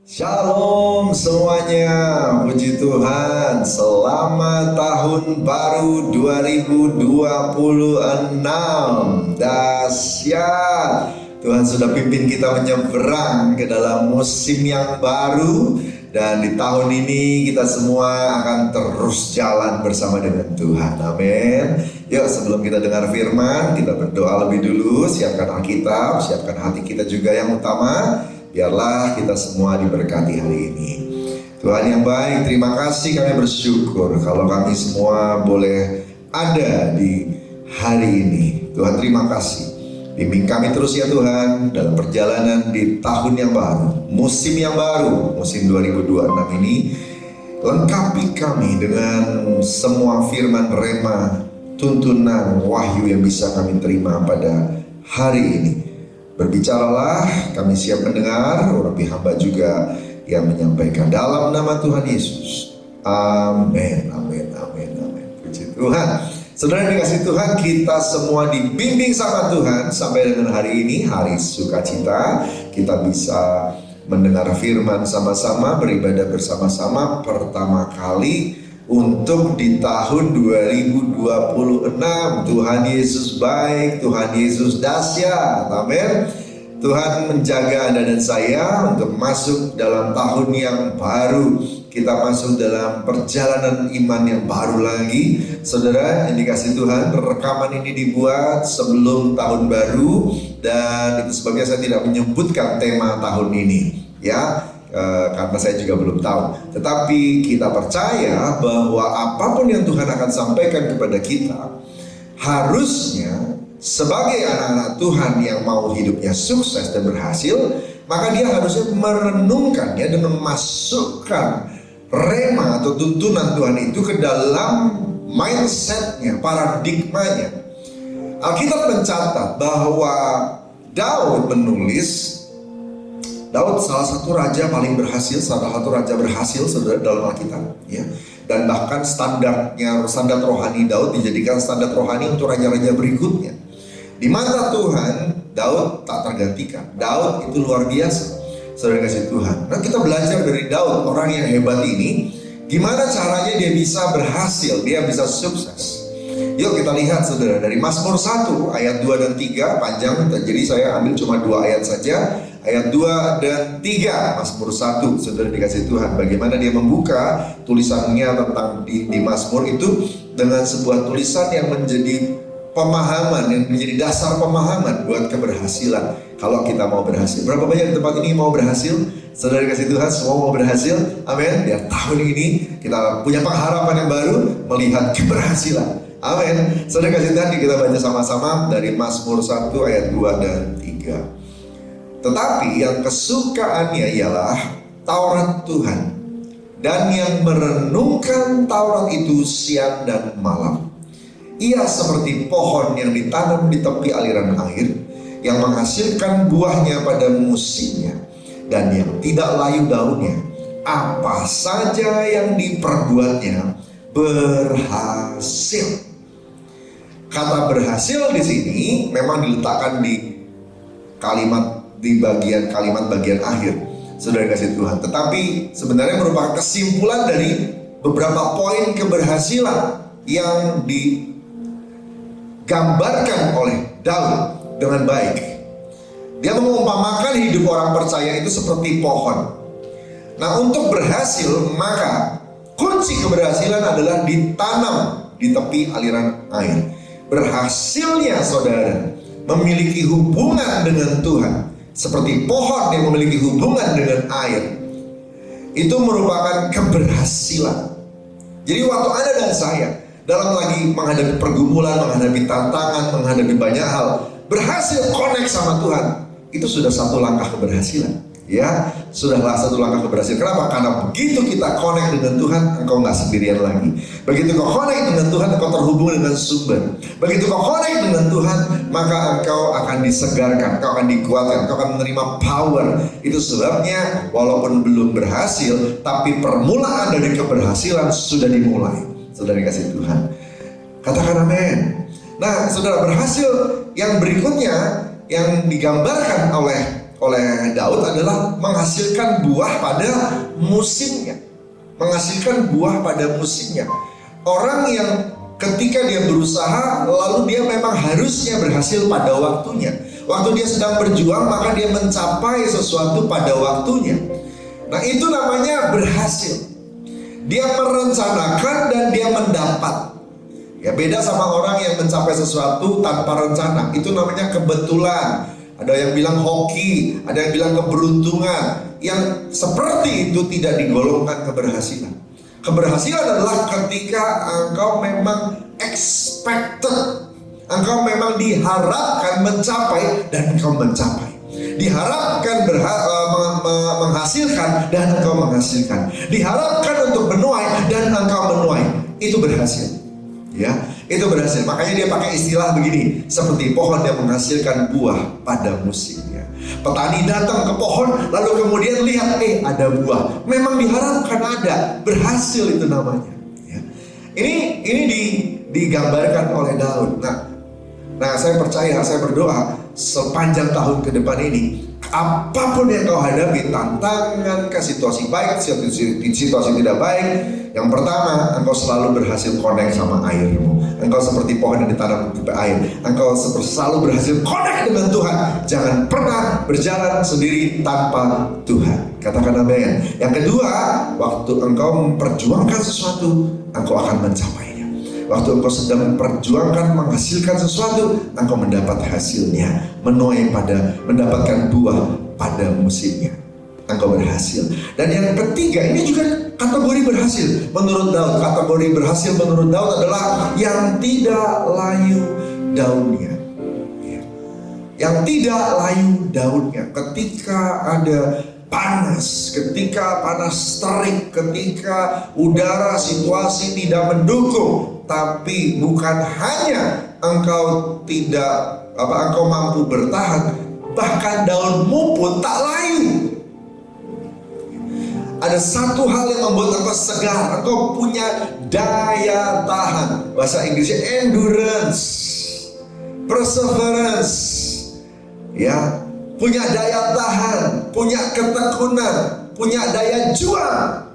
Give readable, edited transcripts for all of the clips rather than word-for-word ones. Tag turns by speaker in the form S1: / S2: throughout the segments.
S1: Shalom semuanya, puji Tuhan. Selamat tahun baru 2026. Dahsyat, Tuhan sudah pimpin kita menyeberang ke dalam musim yang baru. Dan di tahun ini kita semua akan terus jalan bersama dengan Tuhan. Amin. Yuk, sebelum kita dengar firman, kita berdoa lebih dulu. Siapkan Alkitab, siapkan hati kita juga yang utama. Biarlah kita semua diberkati hari ini. Tuhan yang baik, terima kasih, kami bersyukur kalau kami semua boleh ada di hari ini. Tuhan, terima kasih. Bimbing kami terus ya Tuhan dalam perjalanan di tahun yang baru, musim yang baru, musim 2026 ini. Lengkapi kami dengan semua firman rema, tuntunan, wahyu yang bisa kami terima pada hari ini. Berbicaralah, kami siap mendengar, urapi hamba juga yang menyampaikan dalam nama Tuhan Yesus. Amin, amin, amin, amin. Puji Tuhan. Saudara dikasih Tuhan, kita semua dibimbing sama Tuhan sampai dengan hari ini, hari sukacita. Kita bisa mendengar firman sama-sama, beribadah bersama-sama pertama kali untuk di tahun 2026. Tuhan Yesus baik, Tuhan Yesus dahsyat. Amin. Tuhan menjaga Anda dan saya untuk masuk dalam tahun yang baru. Kita masuk dalam perjalanan iman yang baru lagi. Saudara yang dikasih Tuhan, rekaman ini dibuat sebelum tahun baru. Dan itu sebabnya saya tidak menyebutkan tema tahun ini, ya, karena saya juga belum tahu. Tetapi kita percaya bahwa apapun yang Tuhan akan sampaikan kepada kita, harusnya sebagai anak-anak Tuhan yang mau hidupnya sukses dan berhasil, maka dia harusnya merenungkannya dan memasukkan rema atau tuntunan Tuhan itu ke dalam mindsetnya, paradigmanya. Alkitab mencatat bahwa Daud menulis, Daud salah satu raja paling berhasil, salah satu raja berhasil saudara dalam Alkitab, ya. Dan bahkan standar rohani Daud dijadikan standar rohani untuk raja-raja berikutnya. Di mata Tuhan, Daud tak tergantikan. Daud itu luar biasa, saudara kasih Tuhan. Nah, kita belajar dari Daud, orang yang hebat ini, gimana caranya dia bisa berhasil, dia bisa sukses. Yuk kita lihat saudara, dari Mazmur 1 ayat 2 dan 3, panjang, jadi saya ambil cuma 2 ayat saja. Ayat 2 dan 3 Mazmur 1, saudara dikasih Tuhan, bagaimana dia membuka tulisannya tentang di Mazmur itu dengan sebuah tulisan yang menjadi pemahaman, yang menjadi dasar pemahaman buat keberhasilan. Kalau kita mau berhasil, berapa banyak di tempat ini mau berhasil? Saudara dikasih Tuhan, semua mau berhasil, amin. Ya, tahun ini kita punya pengharapan yang baru, melihat keberhasilan, amin. Saudara kasih Tuhan, kita baca sama-sama dari Mazmur 1 ayat 2 dan 3. Tetapi yang kesukaannya ialah Taurat Tuhan, dan yang merenungkan Taurat itu siang dan malam. Ia seperti pohon yang ditanam di tepi aliran air, yang menghasilkan buahnya pada musimnya, dan yang tidak layu daunnya. Apa saja yang diperbuatnya berhasil. Kata berhasil di sini memang diletakkan di bagian kalimat bagian akhir, saudara kasih Tuhan. Tetapi sebenarnya merupakan kesimpulan dari beberapa poin keberhasilan yang digambarkan oleh Daud dengan baik. Dia mengumpamakan hidup orang percaya itu seperti pohon. Nah, untuk berhasil, maka kunci keberhasilan adalah ditanam di tepi aliran air. Berhasilnya saudara memiliki hubungan dengan Tuhan seperti pohon yang memiliki hubungan dengan air, itu merupakan keberhasilan. Jadi waktu Anda dan saya dalam lagi menghadapi pergumulan, menghadapi tantangan, menghadapi banyak hal, berhasil connect sama Tuhan, itu sudah satu langkah keberhasilan. Ya, sudahlah satu langkah keberhasilan. Kenapa? Karena begitu kita connect dengan Tuhan, engkau nggak sendirian lagi. Begitu kau connect dengan Tuhan, engkau terhubung dengan sumber. Begitu kau connect dengan Tuhan, maka engkau akan disegarkan, engkau akan dikuatkan, engkau akan menerima power. Itu sebabnya walaupun belum berhasil, tapi permulaan dari keberhasilan sudah dimulai. Saudara dikasih Tuhan, katakan amin. Nah, saudara, berhasil yang berikutnya yang digambarkan oleh Daud adalah menghasilkan buah pada musimnya. Menghasilkan buah pada musimnya. Orang yang ketika dia berusaha, lalu dia memang harusnya berhasil pada waktunya. Waktu dia sedang berjuang, maka dia mencapai sesuatu pada waktunya. Nah, itu namanya berhasil. Dia merencanakan dan dia mendapat. Ya, beda sama orang yang mencapai sesuatu tanpa rencana. Itu namanya kebetulan. Ada yang bilang hoki, ada yang bilang keberuntungan. Yang seperti itu tidak digolongkan keberhasilan. Keberhasilan adalah ketika engkau memang expected, engkau memang diharapkan mencapai dan engkau mencapai. Diharapkan menghasilkan dan engkau menghasilkan. Diharapkan untuk menuai dan engkau menuai. Itu berhasil. Ya, itu berhasil. Makanya dia pakai istilah begini, seperti pohon yang menghasilkan buah pada musimnya. Petani datang ke pohon, lalu kemudian lihat, ada buah. Memang diharapkan ada, berhasil itu namanya. Ya. Ini digambarkan oleh Daud. Nah, saya percaya, saya berdoa sepanjang tahun ke depan ini, apapun yang kau hadapi, tantangan ke situasi baik, situasi tidak baik, yang pertama, engkau selalu berhasil connect sama airmu. Engkau seperti pohon yang ditanam di air. Engkau selalu berhasil connect dengan Tuhan. Jangan pernah berjalan sendiri tanpa Tuhan. Katakan amin. Yang kedua, waktu engkau memperjuangkan sesuatu, engkau akan mencapainya. Waktu engkau sedang memperjuangkan menghasilkan sesuatu, engkau mendapat hasilnya, mendapatkan buah pada musimnya. Engkau berhasil. Dan yang ketiga, ini juga kategori berhasil. Menurut Daud, kategori berhasil menurut Daud adalah yang tidak layu daunnya. Yang tidak layu daunnya. Ketika ada panas, ketika panas terik, ketika udara situasi tidak mendukung, tapi bukan hanya engkau mampu bertahan, bahkan daunmu pun tak layu. Ada satu hal yang membuat engkau segar, engkau punya daya tahan. Bahasa Inggrisnya endurance, perseverance, ya, punya daya tahan, punya ketekunan, punya daya juang.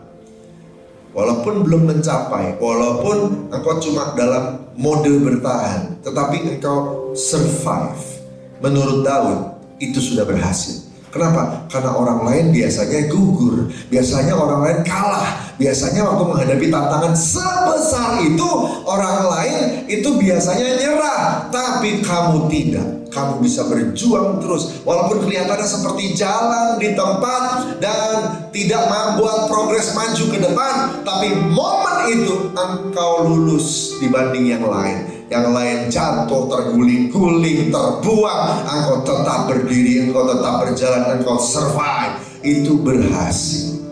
S1: Walaupun belum mencapai, walaupun engkau cuma dalam mode bertahan, tetapi engkau survive. Menurut Daud, itu sudah berhasil. Kenapa? Karena orang lain biasanya gugur, biasanya orang lain kalah, biasanya waktu menghadapi tantangan sebesar itu, orang lain itu biasanya nyerah, tapi kamu tidak. Kamu bisa berjuang terus, walaupun kelihatannya seperti jalan di tempat dan tidak membuat progres maju ke depan, tapi momen itu engkau lulus dibanding yang lain. Yang lain jatuh, terguling-guling, terbuang, engkau tetap berdiri, engkau tetap berjalan, engkau survive. Itu berhasil.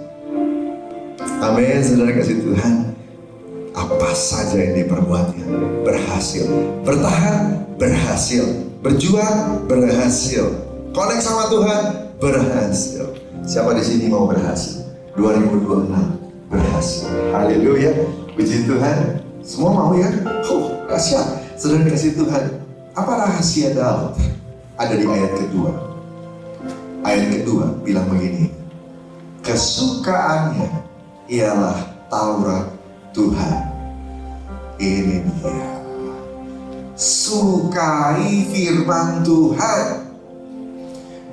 S1: Amin, saudara kasih Tuhan. Apa saja yang diperbuatnya berhasil. Bertahan, berhasil. Berjuang, berhasil. Connect sama Tuhan, berhasil. Siapa di sini mau berhasil? 2026 berhasil. Haleluya, puji Tuhan. Semua mau ya? Rahasia. Saudara kasih Tuhan, apa rahasia Daud? Ada di ayat kedua. Ayat kedua bilang begini, kesukaannya ialah Taurat Tuhan. Ini dia. Sukai firman Tuhan.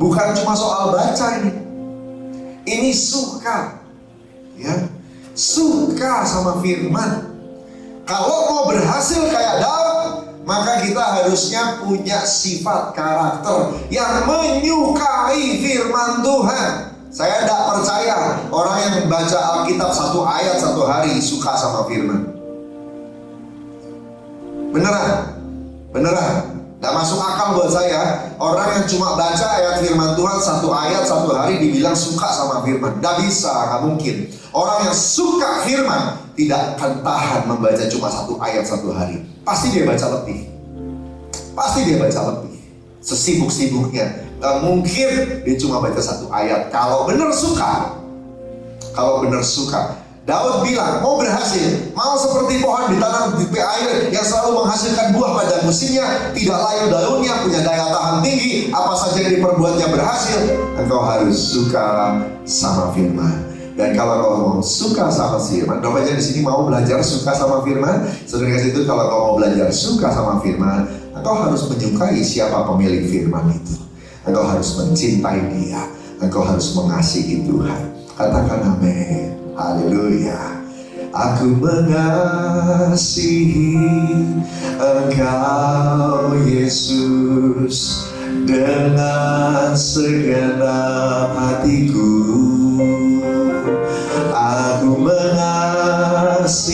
S1: Bukan cuma soal baca ini. Ini suka. Ya. Suka sama firman. Kalau mau berhasil kayak Daud, maka kita harusnya punya sifat karakter yang menyukai firman Tuhan. Saya tidak percaya orang yang baca Alkitab satu ayat satu hari suka sama firman. Beneran? Beneran? Gak masuk akal buat saya. Orang yang cuma baca ayat firman Tuhan satu ayat satu hari dibilang suka sama firman. Gak bisa, gak mungkin. Orang yang suka firman tidak akan tahan membaca cuma satu ayat satu hari. Pasti dia baca lebih. Pasti dia baca lebih. Sesibuk-sibuknya gak mungkin dia cuma baca satu ayat. Kalau benar suka, kalau benar suka. Daud bilang mau berhasil, mau seperti pohon ditanam di air yang selalu menghasilkan buah pada musimnya, tidak layu daunnya, punya daya tahan tinggi, apa saja yang diperbuatnya berhasil, engkau harus suka sama firman. Dan kalau kau mau suka sama firman, doanya di sini mau belajar suka sama firman. Saudara kasih itu, kalau kau mau belajar suka sama firman, engkau harus menyukai siapa pemilik firman itu. Engkau harus mencintai dia. Engkau harus mengasihi Tuhan. Katakan amin. Haleluya. Aku mengasihi Engkau Yesus dengan segenap hatiku. Aku mengasihi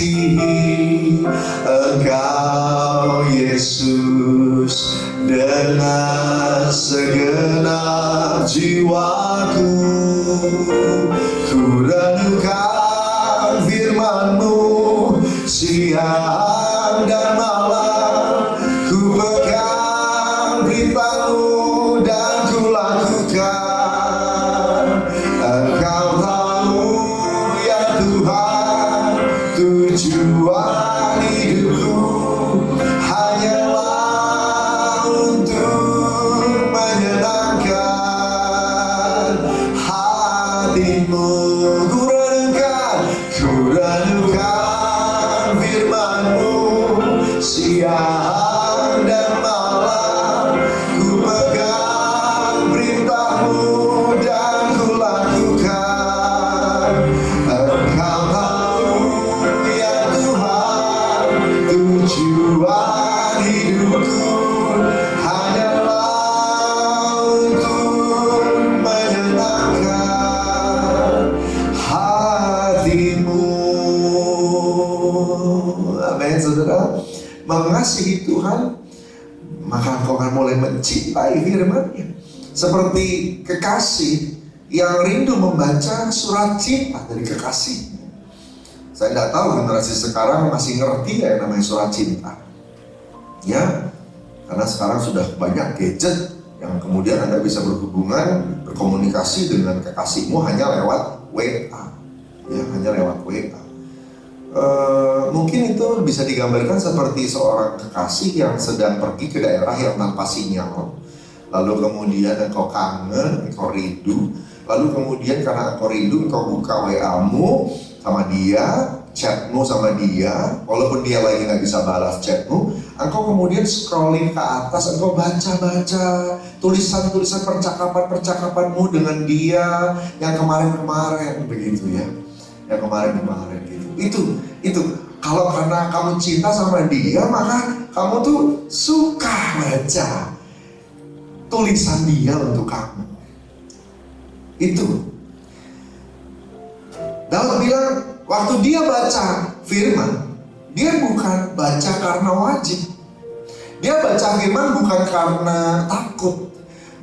S1: Engkau Yesus dengan segenap jiwaku. Ku renungkan firman-Mu siang dan malam, ku pegang perintah-Mu dan ku lakukan. Engkau tahu ya Tuhan, tujuan hidupku hanyalah untuk menyenangkan hati-Mu. Ku renungkan firman-Mu siang dan malam, ku pegang perintah-Mu dan ku lakukan. Engkau tahu ya Tuhan, tujuan hidupku hanyalah untuk menyenangkan hati-Mu. Amin, saudara. Mengasihi Tuhan, maka engkau akan mulai mencintai firman-Nya. Seperti kekasih yang rindu membaca surat cinta dari kekasihnya. Saya tidak tahu generasi sekarang masih ngerti ya yang namanya surat cinta. Ya, karena sekarang sudah banyak gadget yang kemudian Anda bisa berhubungan, berkomunikasi dengan kekasihmu hanya lewat WA. Ya, hanya lewat WA. Mungkin itu bisa digambarkan seperti seorang kekasih yang sedang pergi ke daerah yang tanpa sinyal. Lalu kemudian engkau kangen, engkau rindu. Lalu kemudian karena engkau rindu, engkau buka WA-mu sama dia, chatmu sama dia. Walaupun dia lagi nggak bisa balas chatmu, engkau kemudian scrolling ke atas, engkau baca-baca tulisan-tulisan percakapan-percakapanmu dengan dia yang kemarin-kemarin, begitu ya. Yang kemarin-kemarin gitu. Itu kalau karena kamu cinta sama dia, maka kamu tuh suka baca tulisan dia untuk kamu. Itu Daud bilang, waktu dia baca firman, dia bukan baca karena wajib. Dia baca firman bukan karena takut.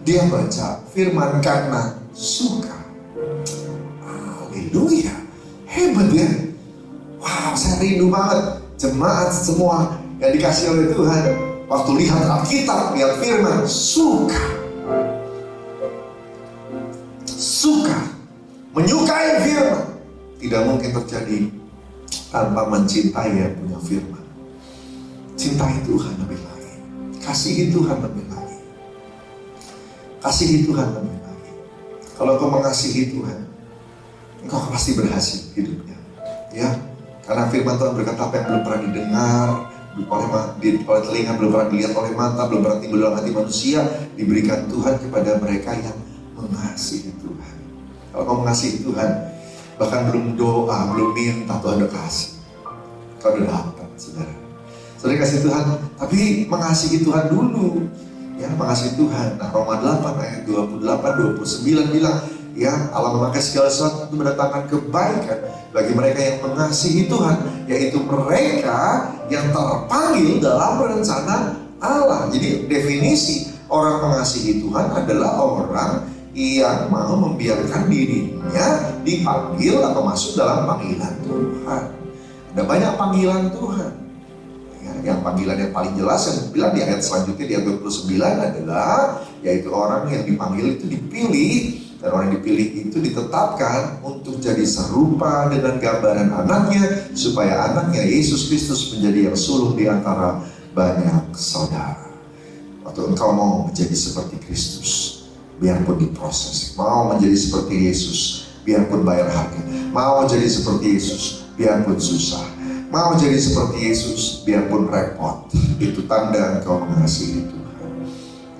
S1: Dia baca firman karena suka. Haleluya. Hebat ya. Wow, saya rindu banget jemaat semua yang dikasih oleh Tuhan, waktu lihat Alkitab, lihat firman, suka, menyukai firman. Tidak mungkin terjadi tanpa mencintai yang punya firman. Cintai Tuhan lebih lagi, kasihi Tuhan lebih lagi, kasihi Tuhan lebih lagi. Kalau kau mengasihi Tuhan, engkau pasti berhasil hidupnya, ya. Karena firman Tuhan berkata, apa yang belum pernah didengar oleh telinga, belum pernah dilihat oleh mata, belum pernah timbul dalam hati manusia, diberikan Tuhan kepada mereka yang mengasihi Tuhan. Kalau kau mengasihi Tuhan, bahkan belum doa, belum minta, Tuhan udah kasih. Kau udah dapat, saudara. Saudara kasih Tuhan, tapi mengasihi Tuhan dulu, ya, mengasihi Tuhan. Nah, Roma 8 ayat 28-29 bilang, ya, Allah memakai segala sesuatu untuk mendatangkan kebaikan bagi mereka yang mengasihi Tuhan, yaitu mereka yang terpanggil dalam rencana Allah. Jadi definisi orang mengasihi Tuhan adalah orang yang mau membiarkan dirinya dipanggil atau masuk dalam panggilan Tuhan. Ada banyak panggilan Tuhan. Ya, yang panggilan yang paling jelas yang bilang di ayat selanjutnya, di ayat 29 adalah, yaitu orang yang dipanggil itu dipilih. Dan orang yang dipilih itu ditetapkan untuk jadi serupa dengan gambaran anaknya, supaya anaknya Yesus Kristus menjadi yang sulung di antara banyak saudara. Waktu engkau mau menjadi seperti Kristus, biarpun diproses. Mau menjadi seperti Yesus, biarpun bayar harga. Mau menjadi seperti Yesus, biarpun susah. Mau menjadi seperti Yesus, biarpun repot. Itu tanda engkau mengasihi Tuhan.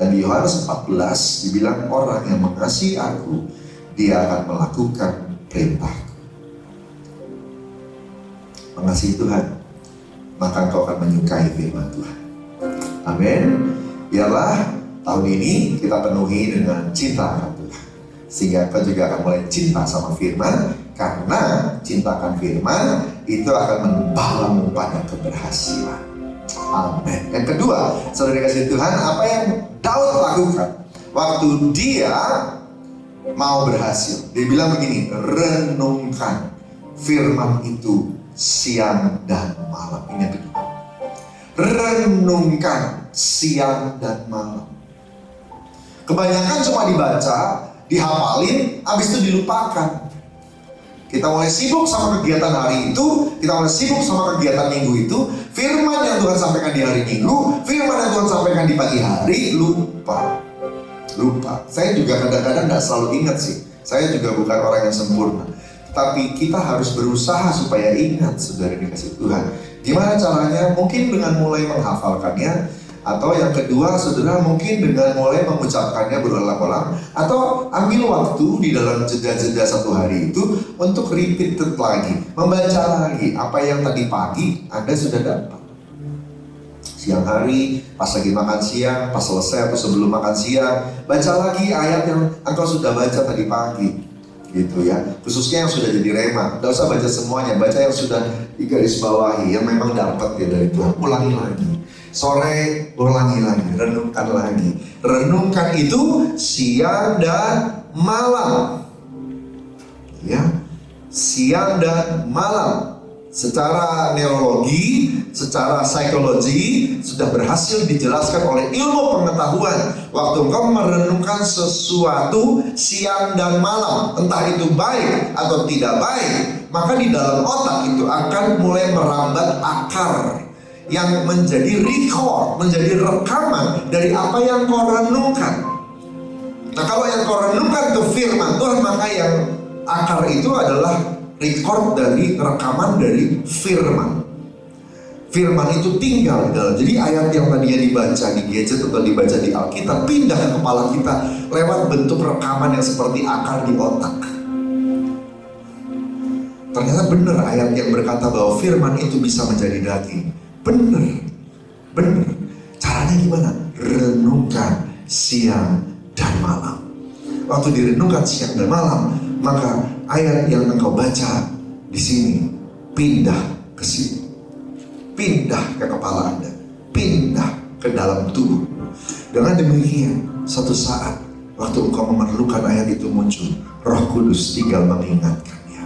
S1: Dan di Yohanes 14 dibilang, orang yang mengasihi aku, dia akan melakukan perintahku. Mengasihi Tuhan, maka engkau akan menyukai firman Tuhan. Amin. Biarlah tahun ini kita penuhi dengan cinta akan Tuhan, sehingga engkau juga akan mulai cinta sama firman. Karena cintakan firman itu akan membawamu pada keberhasilan. Amin. Yang kedua, saudara dikasih Tuhan, apa yang Daud lakukan waktu dia mau berhasil? Dia bilang begini, renungkan firman itu siang dan malam. Ini yang kedua. Renungkan siang dan malam. Kebanyakan cuma dibaca, dihafalin, habis itu dilupakan. Kita mulai sibuk sama kegiatan hari itu, kita mulai sibuk sama kegiatan minggu itu. Firman yang Tuhan sampaikan di hari Minggu, firman yang Tuhan sampaikan di pagi hari, lupa. Saya juga kadang-kadang gak selalu ingat sih. Saya juga bukan orang yang sempurna. Tapi kita harus berusaha supaya ingat, saudara dikasih Tuhan. Gimana caranya? Mungkin dengan mulai menghafalkannya, atau yang kedua, saudara, mungkin dengan mulai mengucapkannya berulang-ulang, atau ambil waktu di dalam jeda-jeda satu hari itu untuk repeat lagi, membaca lagi apa yang tadi pagi Anda sudah dapat. Siang hari, pas lagi makan siang, pas selesai atau sebelum makan siang, baca lagi ayat yang engkau sudah baca tadi pagi. Gitu ya, khususnya yang sudah jadi rema. Tidak usah baca semuanya, baca yang sudah digarisbawahi, yang memang dapat ya dari Tuhan. Ulangi lagi, sore ulangi lagi, renungkan lagi. Renungkan itu siang dan malam. Ya, siang dan malam. Secara neurologi, secara psikologi sudah berhasil dijelaskan oleh ilmu pengetahuan. Waktu engkau merenungkan sesuatu siang dan malam, entah itu baik atau tidak baik, maka di dalam otak itu akan mulai merambat akar yang menjadi record, menjadi rekaman dari apa yang kau renungkan. Nah, kalau yang kau renungkan itu firman Tuhan, maka yang akar itu adalah record dari rekaman dari firman. Firman itu tinggal di dalam. Jadi ayat yang tadinya dibaca di gadget atau dibaca di Alkitab pindah ke kepala kita lewat bentuk rekaman yang seperti akar di otak. Ternyata benar ayat yang berkata bahwa firman itu bisa menjadi daging. Benar. Caranya gimana? Renungkan siang dan malam. Waktu direnungkan siang dan malam, maka ayat yang engkau baca di sini pindah ke sini, pindah ke kepala Anda, pindah ke dalam tubuh. Dengan demikian, suatu saat waktu engkau memerlukan ayat itu muncul, Roh Kudus tinggal mengingatkannya.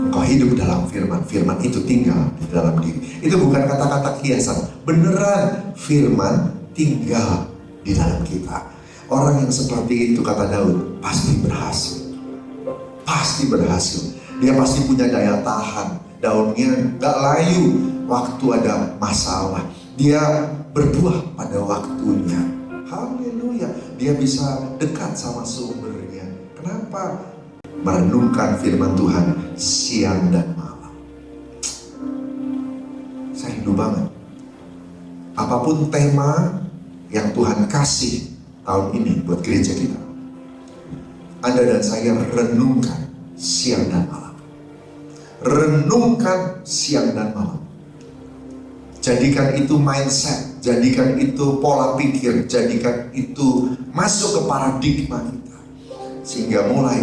S1: Engkau hidup dalam firman, firman itu tinggal di dalam diri. Itu bukan kata-kata kiasan, beneran firman tinggal di dalam kita. Orang yang seperti itu, kata Daud, pasti berhasil. Pasti berhasil. Dia pasti punya daya tahan. Daunnya gak layu waktu ada masalah. Dia berbuah pada waktunya. Haleluya. Dia bisa dekat sama sumbernya. Kenapa? Merenungkan firman Tuhan siang dan malam. Saya rindu banget. Apapun tema yang Tuhan kasih tahun ini buat gereja kita, Anda dan saya renungkan siang dan malam. Renungkan siang dan malam. Jadikan itu mindset, jadikan itu pola pikir, jadikan itu masuk ke paradigma kita. Sehingga mulai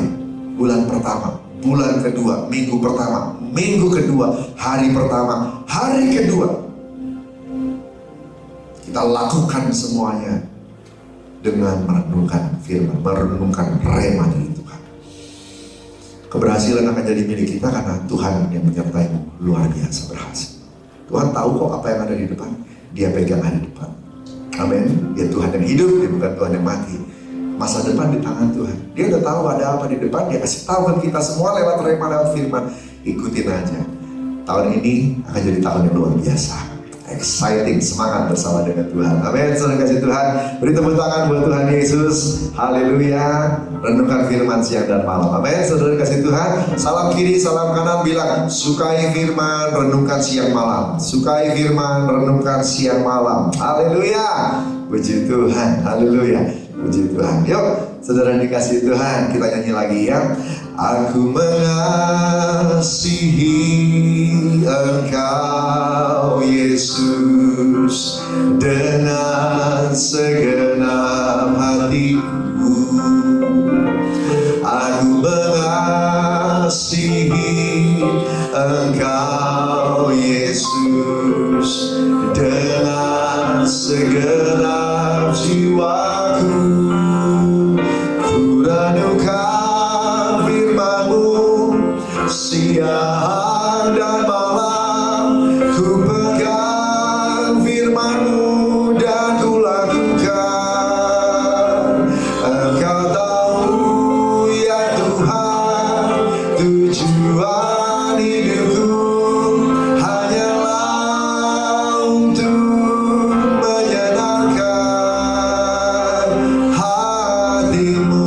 S1: bulan pertama, bulan kedua, minggu pertama, minggu kedua, hari pertama, hari kedua, kita lakukan semuanya dengan merenungkan firman, merenungkan rema dari Tuhan. Keberhasilan akan jadi milik kita karena Tuhan yang menyertaimu luar biasa berhasil. Tuhan tahu kok apa yang ada di depan, Dia pegang ada di depan. Amin. Dia Tuhan yang hidup, Dia bukan Tuhan yang mati. Masa depan di tangan Tuhan. Dia udah tahu ada apa di depan, Dia kasih tahu ke kita semua lewat rema, lewat firman. Ikutin aja. Tahun ini akan jadi tahun yang luar biasa. exciting, semangat bersama dengan Tuhan. Amin. Saudara kasih Tuhan, beri tepuk tangan buat Tuhan Yesus. Haleluya. Renungkan firman siang dan malam. Amin. Saudara kasih Tuhan, salam kiri, salam kanan, bilang sukai firman, renungkan siang malam. Sukai firman, renungkan siang malam. Haleluya. Puji Tuhan. Haleluya. Puji Tuhan. Yuk, saudara dikasih Tuhan, kita nyanyi lagi ya. Aku mengasihi Engkau Yesus dengan segenap hatiku. Aku mengasihi Engkau Yesus dengan segenap jiwaku. Ku renungkan firman-Mu siang dan malam, ku pegang firman-Mu dan ku lakukan. Engkau tahu ya Tuhan, tujuan hidupku hanyalah untuk menyenangkan hati-Mu.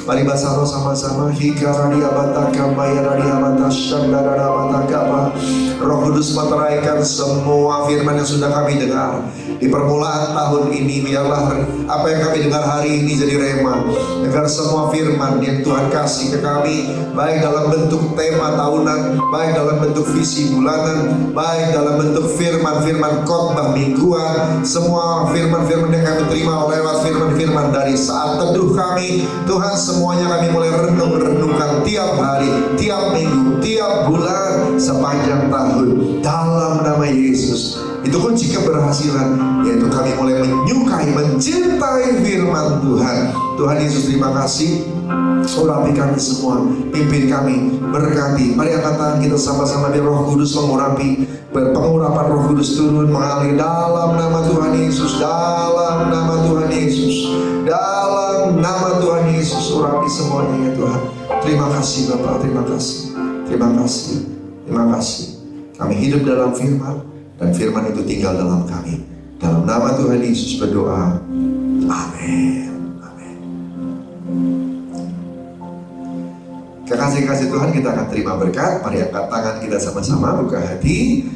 S1: Mari bahasa roh sama-sama. Hikarani abataka mayarani abatashandara abatakapa. Roh Kudus meteraikan semua firman yang sudah kami dengar di permulaan tahun ini. Biarlah apa yang kami dengar hari ini jadi rema, agar semua firman yang Tuhan kasih ke kami, baik dalam bentuk tema tahunan, baik dalam bentuk visi bulanan, baik dalam bentuk firman-firman khotbah mingguan, semua firman-firman yang kami terima lewat firman-firman dari saat teduh kami, Tuhan, semuanya kami mulai renungkan tiap hari, tiap minggu, tiap bulan, sepanjang tahun, dalam nama Yesus. Itu kunci keberhasilan, yaitu kami mulai menyukai, mencintai firman Tuhan. Tuhan Yesus, terima kasih. Urapi kami semua, pimpin kami, berkati. Mari angkat tangan kita sama-sama, biar Roh Kudus mengurapi. Pengurapan Roh Kudus turun mengalir dalam nama Tuhan Yesus, dalam nama Tuhan Yesus, dalam nama Tuhan Yesus. Urapi semuanya ya Tuhan. Terima kasih Bapak, terima kasih, terima kasih, terima kasih. Kami hidup dalam firman, dan firman itu tinggal dalam kami. Dalam nama Tuhan Yesus berdoa. Amin. Amin. Kekasih-kasih Tuhan, kita akan terima berkat. Mari angkat tangan kita sama-sama, buka hati.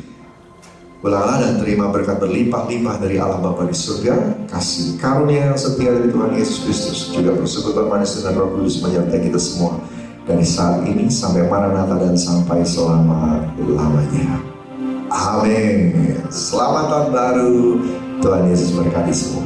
S1: Ulanglah dan terima berkat berlimpah-limpah dari Allah Bapa di surga. Kasih karunia yang setia dari Tuhan Yesus Kristus, juga persekutuan manis dan Roh Kudus menyertai kita semua dari saat ini sampai Maranatha dan sampai selama-lamanya. Amin. Selamat tahun baru. Tuhan Yesus berkati semua.